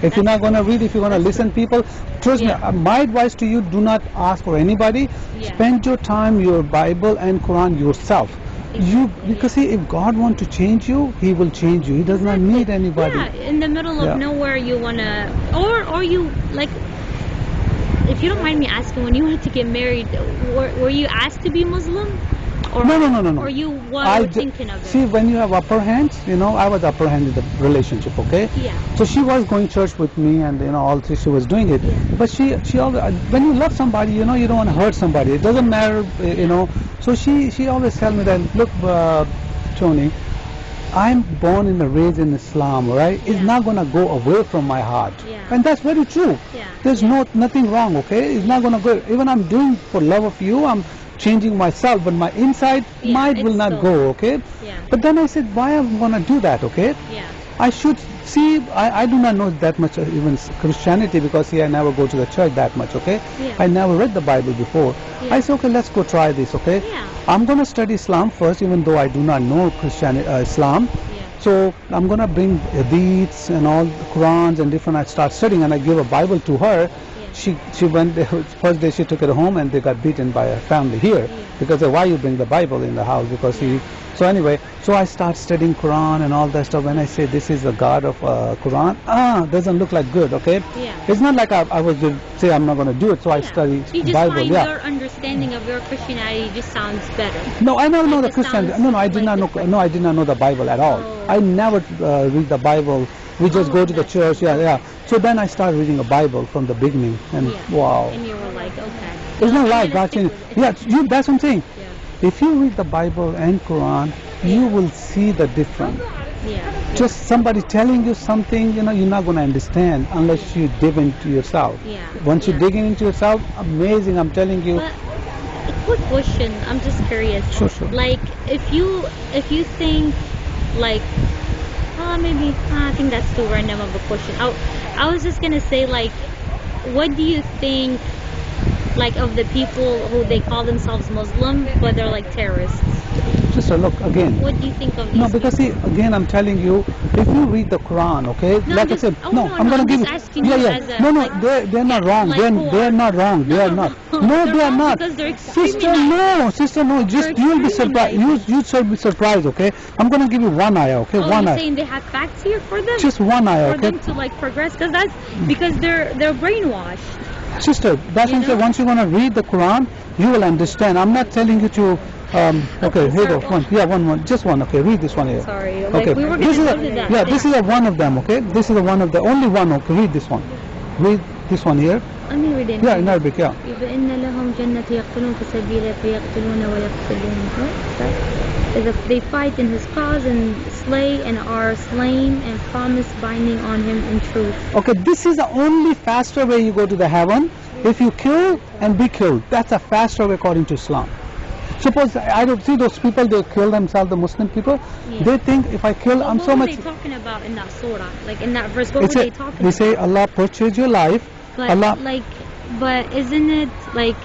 If you're not going to read, if you're going to listen people, trust me, my advice to you, do not ask for anybody. Spend your time, your Bible and Quran yourself. Because see, if God wants to change you, He will change you. He does not need anybody. In the middle of nowhere, you wanna, or you, like, if you don't mind me asking, when you wanted to get married, were you asked to be Muslim? Or, no. Or you were thinking of it? See, when you have upper hands, I was upper hand in the relationship, okay? So she was going to church with me, and all this, she was doing it. But she always, when you love somebody, you don't want to hurt somebody. It doesn't matter, So she always tell me that, look, Tony, I'm born and raised in Islam, right? It's not gonna go away from my heart, and that's very true. There's nothing wrong, okay? It's not gonna go. Even I'm doing for love of you, I'm changing myself, but my inside mind will not go, okay? But then I said, why am I gonna do that, okay? I should see. I do not know that much even Christianity, because I never go to the church that much, okay? I never read the Bible before. I said, okay, let's go try this, okay? I'm gonna study Islam first, even though I do not know Islam. So I'm gonna bring hadiths and all the Qurans and different. I start studying, and I give a Bible to her. She went there, first day she took it home, and they got beaten by her family here because why you bring the Bible in the house, because so anyway, so I start studying Quran and all that stuff. When I say this is the God of Quran, doesn't look like good, okay? It's not like I was to say I'm not going to do it, so I study you just Bible. Find your understanding of your Christianity just sounds better. No, I never know the Christianity. No, I did not know. No, I did not know the Bible at all. I never read the Bible. We just go to the church, So then I started reading a Bible from the beginning, and wow. And you were like, okay. It's not like God changed. That's what I'm saying. If you read the Bible and Quran, you will see the difference. Just somebody telling you something, you're not going to understand unless you dig into yourself. Once you dig into yourself, amazing, I'm telling you. But a quick question, I'm just curious. Sure. Like, if you think, like, maybe I think that's too random of a question. I was just gonna say, like, what do you think, like, of the people who they call themselves Muslim but they're like terrorists? Just look again. What do you think of these No, because people? see, again, I'm telling you, if you read the Quran, okay, No, like just, I said, I'm gonna give just you. asking you as a, No, like, they're not wrong. like They're not wrong. They are not. No, they are not. Because they're Sister, no. Just you will be surprised. You should be surprised, okay? I'm gonna give you one ayah, okay? Oh, one you're ayah. saying they have facts here for them? Just one ayah, for okay? them to like progress, because they're brainwashed. Sister, that's what I'm saying. Once you're gonna read the Quran, you will understand. I'm not telling you to. Okay, here you go. One. Just one. Okay, read this one here. Sorry. Okay. We were going to go to that. Yeah, this is one of them. Okay, this is one of the only one. Okay, read this one. Read this one here. Let me read it. Yeah, in Arabic. Yeah. فإن لهم جنة يقتلون في سبيله فيقتلون ويقتلون. If they fight in his cause and slay and are slain and promise binding on him in truth. Okay, this is the only faster way you go to the heaven. If you kill and be killed, that's a faster way according to Islam. Suppose I don't see those people, they kill themselves, the Muslim people. They think if I kill, I'm so much. What were they talking about in that surah? Like in that verse, what were they talking about? They say Allah purchased your life. But Allah. But isn't it like?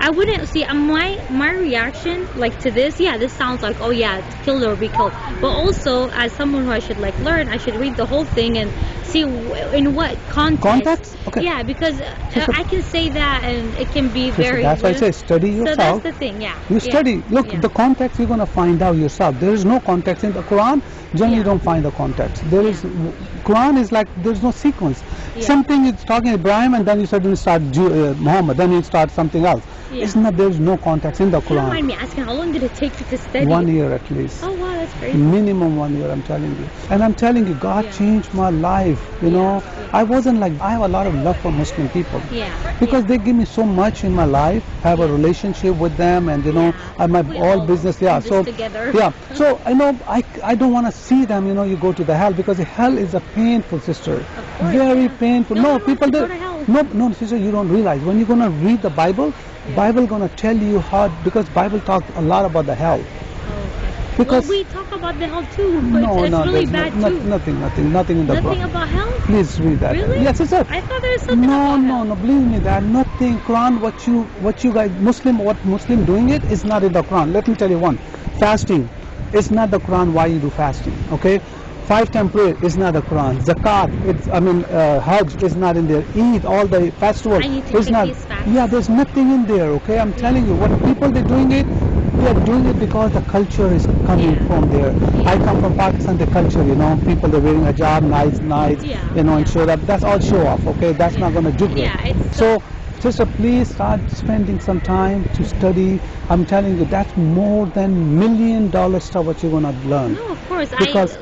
I wouldn't see my reaction like to this. Yeah, this sounds like, oh yeah, kill or be killed. But also, as someone who I should like learn, I should read the whole thing and see in what context. Context? Okay. Yeah, because I can say that and it can be very. That's why I say study yourself. So that's the thing. Yeah. You study. Look, the context you're gonna find out yourself. There is no context in the Quran. Generally, you don't find the context. There is. Quran is like there's no sequence. Something is talking Ibrahim, and then you suddenly start Muhammad. Then you start something else. It's not. There's no context in the Quran. If you don't mind me asking, how long did it take you to study? 1 year at least. Oh wow, that's great. Minimum 1 year, I'm telling you. And I'm telling you, God changed my life. You know, I wasn't like. I have a lot of love for Muslim people. Because they give me so much in my life. I have a relationship with them, and I have my all business. So together. So I know I don't want to see them. You go to the hell, because hell is a painful, sister. Very painful. No, people do. No, sister, you don't realize when you're gonna read the Bible. Bible gonna tell you how, because Bible talks a lot about the hell. Because we talk about the hell too, but it's really bad too. Nothing in the Quran. Nothing about hell? Please read that. Really? Yes, sister. I thought there was something about hell. No, believe me that nothing. Quran, what you guys Muslim doing it is not in the Quran. Let me tell you one. Fasting, it's not the Quran. Why you do fasting? Okay. 5-time prayer is not the Quran. Zakat, Hajj is not in there. Eid, all the festivals is not. Yeah, there's nothing in there. Okay, I'm telling you, what people they're doing it. They are doing it because the culture is coming from there. I come from Pakistan, the culture. People they're wearing hijab, nice, and show up. That's all show off. Okay, that's not gonna do good. So. Sister, please start spending some time to study. I'm telling you, that's more than $1 million stuff what you're gonna learn. No, of course. Because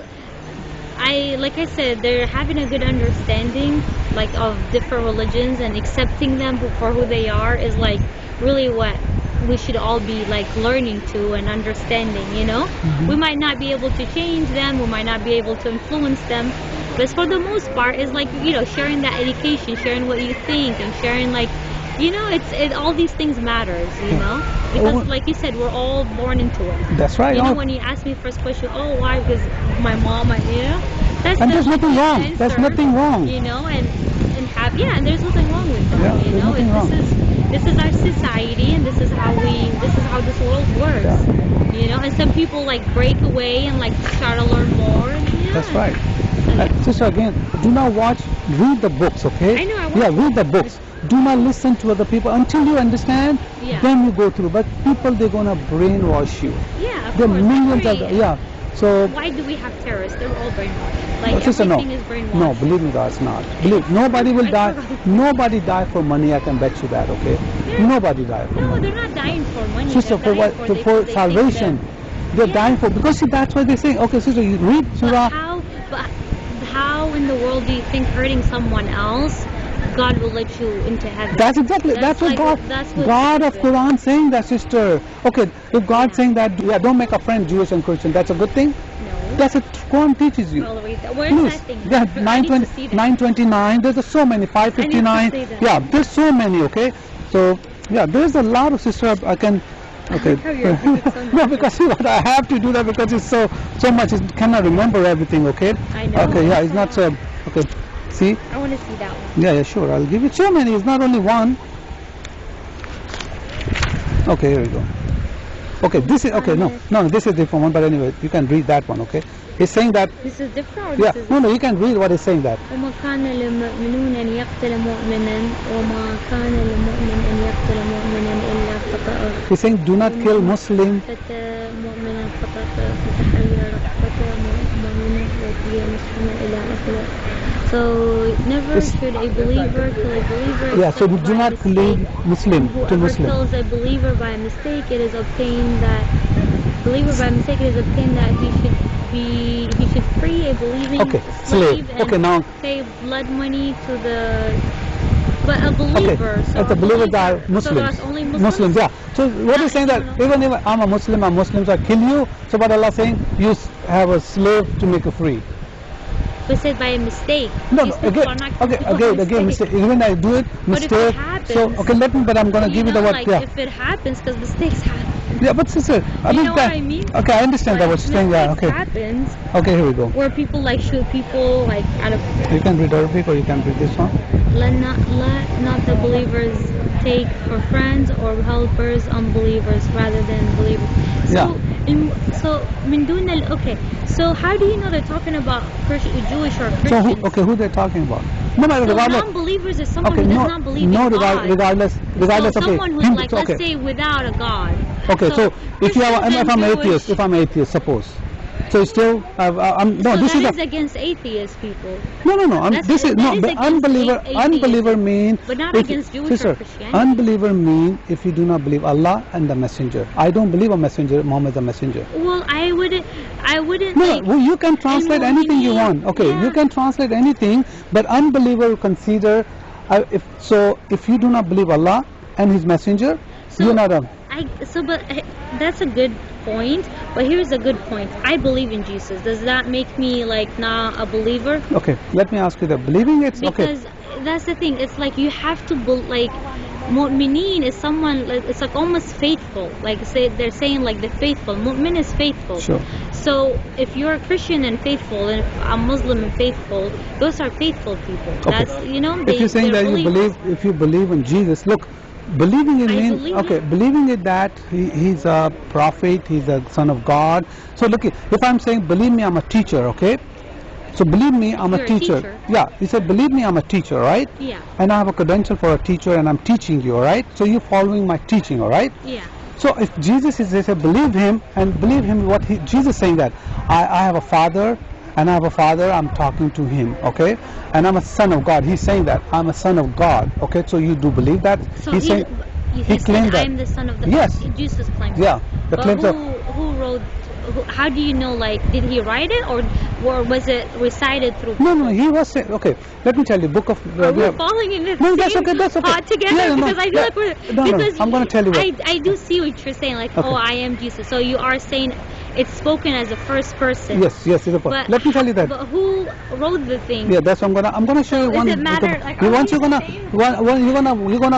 like I said, they're having a good understanding like of different religions and accepting them for who they are is like really what we should all be like learning to and understanding, you know. We might not be able to change them, we might not be able to influence them, but for the most part it's like, you know, sharing that education, sharing what you think, and sharing, like, you know, all these things matters, you know, because like you said, we're all born into it. That's right. You know, when you ask me first question, oh, why? Because my mom, you know, that's and there's nothing wrong. Answer, there's nothing wrong. You know, and and there's nothing wrong with that. Yeah, you know, and this is our society, and this is how this world works. Yeah. You know, and some people like break away and like try to learn more. Yeah. That's right. Sister, again, do not read the books, okay? I know. Read the books. Do not listen to other people until you understand. Yeah. Then you go through. But people, they're gonna brainwash you. Yeah, of there course. Are millions of them. Yeah. So why do we have terrorists? They're all brainwashed. Like sister, everything is brainwashed. No, believe me, God, it's not. Nobody will die. Nobody die for money. I can bet you that. Okay. Yeah. Nobody die for money. No, they're not dying for money. Sister, for what? For salvation. They're dying for, because see, that's why they say, okay, sister, you read Surah. But how in the world do you think hurting someone else, God will let you into heaven? That's exactly, that's what like, God of Quran saying that, sister. Okay, if God saying that, yeah, don't make a friend Jewish and Christian, that's a good thing? No. That's what Quran teaches you. Where's that thing? Yeah, 929, there's so many, 559. Yeah, there's so many, okay? So, yeah, there's a lot of, sister, I can... Okay. No, because see what I have to do that because it's so much. It cannot remember everything. Okay. I know. Okay. Yeah, it's not so. Okay. See. I want to see that one. Yeah. Sure. I'll give you so many. It's not only one. Okay. Here we go. Okay. This is okay. No. This is different one. But anyway, you can read that one. Okay. It's saying that. This is different. Or yeah. This is No. You can read what it's saying that. وما كان للمؤمنون أن يقتل مؤمنا وما كان للمؤمن أن يقتل مؤمنا إلا خطأ. He's saying, do not kill Muslim. مؤمنا خطأ فتحرر رقبة مؤمنا وفي مسلمة إلى آخره. So never should a believer kill a believer. Yeah. So do not kill Muslim to Muslim. Whoever kills a believer by mistake, it is obtained that he should free a believing slave and now pay blood money to the. But a believer. Okay. So the believers are Muslims. So that's only Muslims. Yeah. So what is saying that even if I'm a Muslim, Muslims are kill you. So what Allah saying? You have a slave to make you free. But said by a mistake. No, again, mistake. Even I do it, mistake. But if it happens, so okay, but I'm gonna give you the word. Like yeah. If it happens, because mistakes happen. Yeah, but sister, you know what I mean? Okay, I understand that what you're saying. Yeah, okay. Happens. Okay, here we go. Where people like shoot people like out of. You can read Arabic or you can read this one. Let not the believers take for friends or helpers unbelievers rather than believers. So So how do you know they're talking about Jewish or Christians? So who they're talking about? No matter regardless. Non-believers is someone who does not believe in God. Regardless. So someone who's like, let's say, without a God. Okay, so if I'm atheist, suppose. So still, this is against atheist people. No. Unbeliever mean. But not against Jewish or Christianity. Unbeliever mean if you do not believe Allah and the messenger. I don't believe a messenger. Muhammad is a messenger. Well, I wouldn't. No, well, you can translate anything you want. Okay, you can translate anything, but unbeliever consider. If you do not believe Allah and His messenger, you're not a. But that's a good point. But here's a good point. I believe in Jesus. Does that make me like not a believer? Okay, let me ask you that. Believing it's okay. Because that's the thing. It's like you have to like. Mu'mineen is someone. It's like almost faithful. Like they're saying like the faithful. Mu'min is faithful. Sure. So if you're a Christian and faithful, and if I'm Muslim and faithful, those are faithful people. Okay. That's if you're saying that if you believe in Jesus, look. Believing in means believing in that he's a prophet, he's a son of God. So look, if I'm saying believe me, I'm a teacher, okay? So believe me, I'm a teacher. Yeah, he said believe me, I'm a teacher, right? Yeah. And I have a credential for a teacher, and I'm teaching you, all right? So you're following my teaching, all right? Yeah. So if Jesus is, they say believe him what Jesus saying that I have a father. And I have a father, I'm talking to him, okay? And I'm a son of God. He's saying that. I'm a son of God, okay? So you do believe that? So he claimed that. I'm the son of the Yes. Jesus claims yeah, that. But who how do you know, like, did he write it, or was it recited through? No, he was saying, okay, let me tell you, book of... we're falling in the same that's okay. pot together, because I feel like we're... because I'm going to tell you what. I do see what you're saying, like, oh, I am Jesus. So you are saying it's spoken as a first person. Yes, it's a person. Let me tell you that. But who wrote the thing? Yeah, that's what I'm gonna show you one. Does it matter? Like, once you're gonna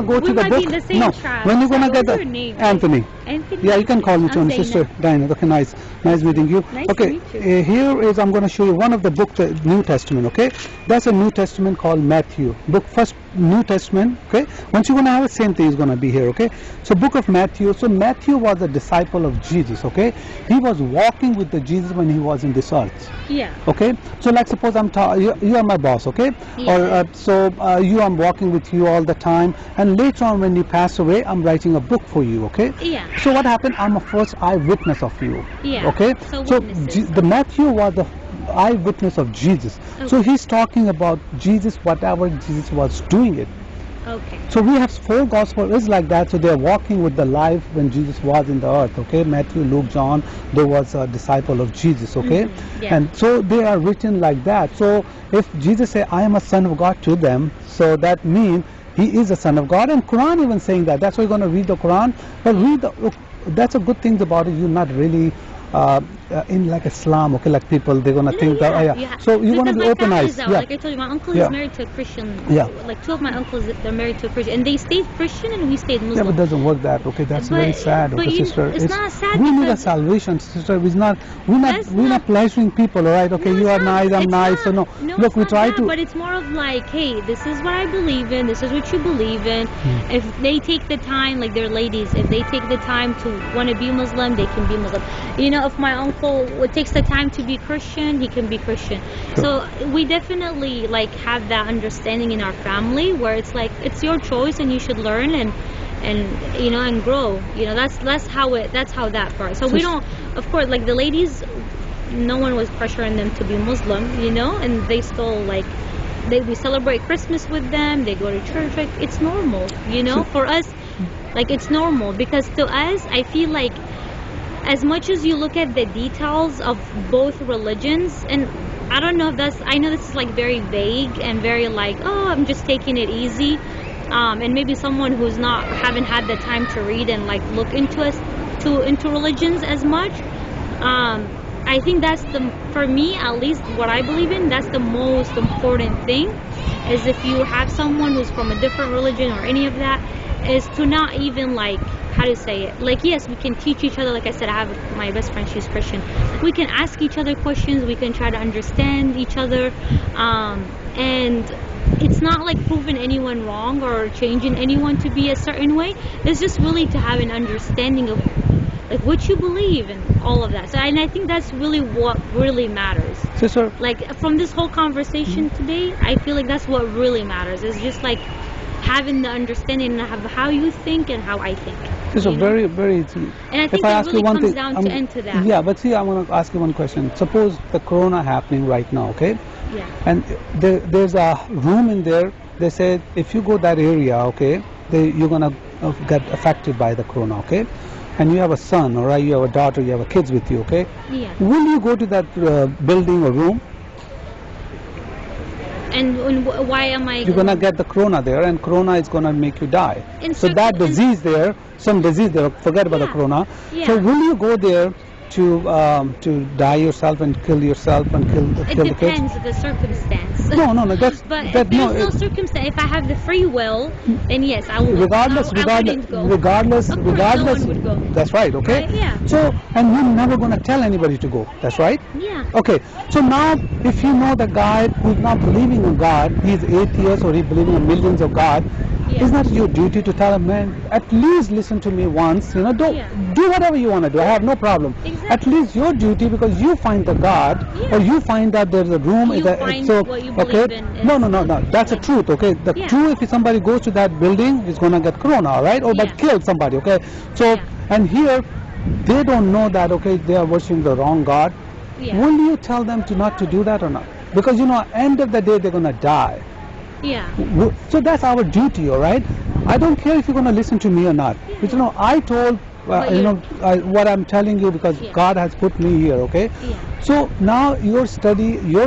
go to the book. Be in the same tribe. When you're gonna get your name? Anthony. Anthony. Yeah, you can call me Tony, sister Diana. Okay, nice meeting you. Nice okay, to meet you. Here is I'm gonna show you one of the book, the New Testament. Okay, that's a New Testament called Matthew. Book first New Testament. Okay, once you're gonna have the same thing is gonna be here. Okay, so book of Matthew. So Matthew was a disciple of Jesus. Okay, he was walking with the Jesus when he was in this earth. Yeah. Okay, so like suppose you are my boss. Okay, yeah. Or I'm walking with you all the time, and later on when you pass away, I'm writing a book for you. Okay. Yeah. So what happened? I'm a first eyewitness of you. Yeah. Okay. So the Matthew was the eyewitness of Jesus. Okay. So he's talking about Jesus, whatever Jesus was doing it. Okay. So we have 4 gospels is like that. So they're walking with the life when Jesus was in the earth. Okay, Matthew, Luke, John, they was a disciple of Jesus. Okay, yeah. and so they are written like that. So if Jesus say, "I am a son of God" to them, so that means he is a son of God. And Quran even saying that. That's why you're going to read the Quran. But that's a good thing about it. You're not really in like Islam, okay, like people, they're gonna think that, so you want to be open eyes. Like I told you, my uncle is married to a Christian. Like 2 of my uncles, they're married to a Christian, and they stayed Christian and we stayed Muslim. Yeah, but it doesn't work that. Okay, that's very sad. Okay, sister, it's not sad. We need a salvation, sister. We're not pleasuring people, all right? Okay, you are nice, I'm nice. So no, look, we try to. But it's more of like, hey, this is what I believe in. This is what you believe in. If they take the time, like they're ladies, if they take the time to want to be Muslim, they can be Muslim. You know, if my uncle takes the time to be Christian, he can be Christian. Sure. So we definitely like have that understanding in our family where it's like it's your choice and you should learn and you know, and grow. You know, that's how that part. So we don't, of course, like the ladies, no one was pressuring them to be Muslim, you know, and they still like we celebrate Christmas with them. They go to church. Like it's normal, you know. For us, like it's normal because to us, I feel like, as much as you look at the details of both religions, and I don't know if I know this is like very vague and very like, oh, I'm just taking it easy, and maybe someone who's haven't had the time to read and like look into religions as much, I think that's for me at least, what I believe in, that's the most important thing, is if you have someone who's from a different religion or any of that, is to not even like, how to say it, like, yes, we can teach each other. Like I said, I have my best friend, she's Christian. We can ask each other questions, we can try to understand each other, and it's not like proving anyone wrong or changing anyone to be a certain way. It's just really to have an understanding of like what you believe and all of that. So, and I think that's really what really matters. Sister, like from this whole conversation today, I feel like that's what really matters. It's just like having the understanding of how you think and how I think. This is very, very. And I think it really comes down to that. Yeah, but see, I want to ask you one question. Suppose the corona happening right now, okay? Yeah. And there's a room in there. They said if you go that area, okay, you're gonna get affected by the corona, okay? And you have a son, all right? You have a daughter, you have kids with you, okay? Yeah. Will you go to that building or room? And why am I? You're gonna get the corona there, and corona is gonna make you die. So that disease there, some disease there, forget about the corona. Yeah. So will you go there to die yourself and kill yourself and kill the kids? It depends on the circumstance. No, that's. But if there's no circumstance, if I have the free will, then yes, I will. Regardless, no one would go. That's right. Okay. Right, yeah. So, and you're never gonna tell anybody to go. That's right. Yeah. Okay. So now, if you know the guy who's not believing in God, he's atheist or he's believing in millions of God. Yeah. Isn't that your duty to tell him, man, at least listen to me once, you know, do whatever you want to do, I have no problem. Exactly. At least your duty, because you find the God, or you find that there's a room. You find what you believe in. No, that's the truth, okay? The truth, if somebody goes to that building, is going to get corona, all right? Or but kill somebody, okay? So, and here, they don't know that, okay, they are worshiping the wrong God. Yeah. Will you tell them not to do that or not? Because, you know, end of the day, they're going to die. Yeah. So that's our duty, all right? I don't care if you're going to listen to me or not. But, you know, I told what I'm telling you, because God has put me here, okay? Yeah. So now your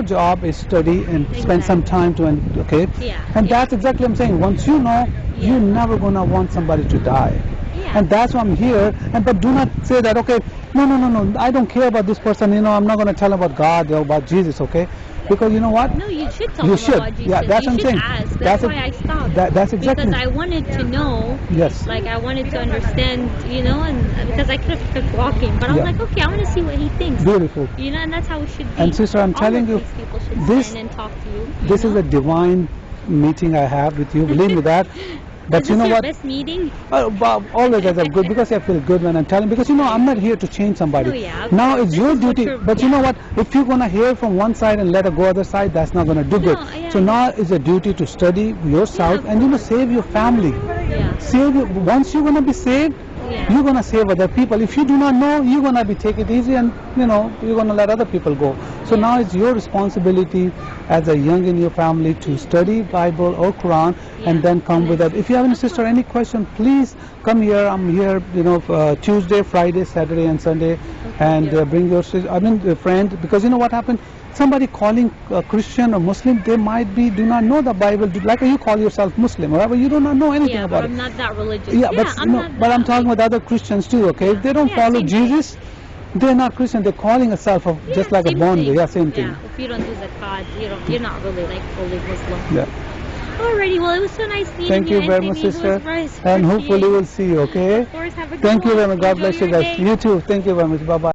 job is study and spend some time to, okay? Yeah. And that's exactly what I'm saying. Once you know, you're never gonna want somebody to die. Yeah. And that's why I'm here. But do not say that, okay, no, I don't care about this person, I'm not gonna tell him about God or about Jesus, okay? Because you know what? No, you should tell them about Jesus. Yeah, that's what I'm saying. Ask. That's why I stopped. That's exactly. Because I wanted to know. Yes. Like I wanted to understand, and because I could have kept walking, but I was like, okay, I want to see what he thinks. Beautiful. And that's how it should be. And sister, I'm telling you, these people should stand and talk to you. This is a divine meeting I have with you. Believe me that. But is you know this your what? Best meeting? Always as I'm good, because I feel good when I'm telling. Because I'm not here to change somebody. Oh, yeah, now it's your duty. But you know what? If you're gonna hear from one side and let it go other side, that's not gonna do good. Yeah, so now it's a duty to study yourself and save your family. Yeah. Once you're gonna be saved, you're gonna save other people. If you do not know, you're gonna take it easy, and you're gonna let other people go. So now it's your responsibility as a young in your family to study Bible or Quran, and then come with that. If you have any sister, any question, please come here. I'm here, Tuesday, Friday, Saturday, and Sunday, and bring your friend, because what happened. Somebody calling a Christian or Muslim, they might do not know the Bible. Like you call yourself Muslim, or whatever, you do not know anything about it. I'm not that religious. But I'm talking about other Christians too, okay? If they don't follow Jesus, they're not Christian. They're calling themselves just like a born day. Yeah, same thing. Yeah, if you don't do zakat, you're not really like fully Muslim. Yeah. Alrighty, well, it was so nice meeting you. Thank you very much, sister. And hopefully we'll see you, okay? Of course, have a good Thank you very much. God Enjoy bless you your guys. day. You too. Thank you very much. Bye-bye.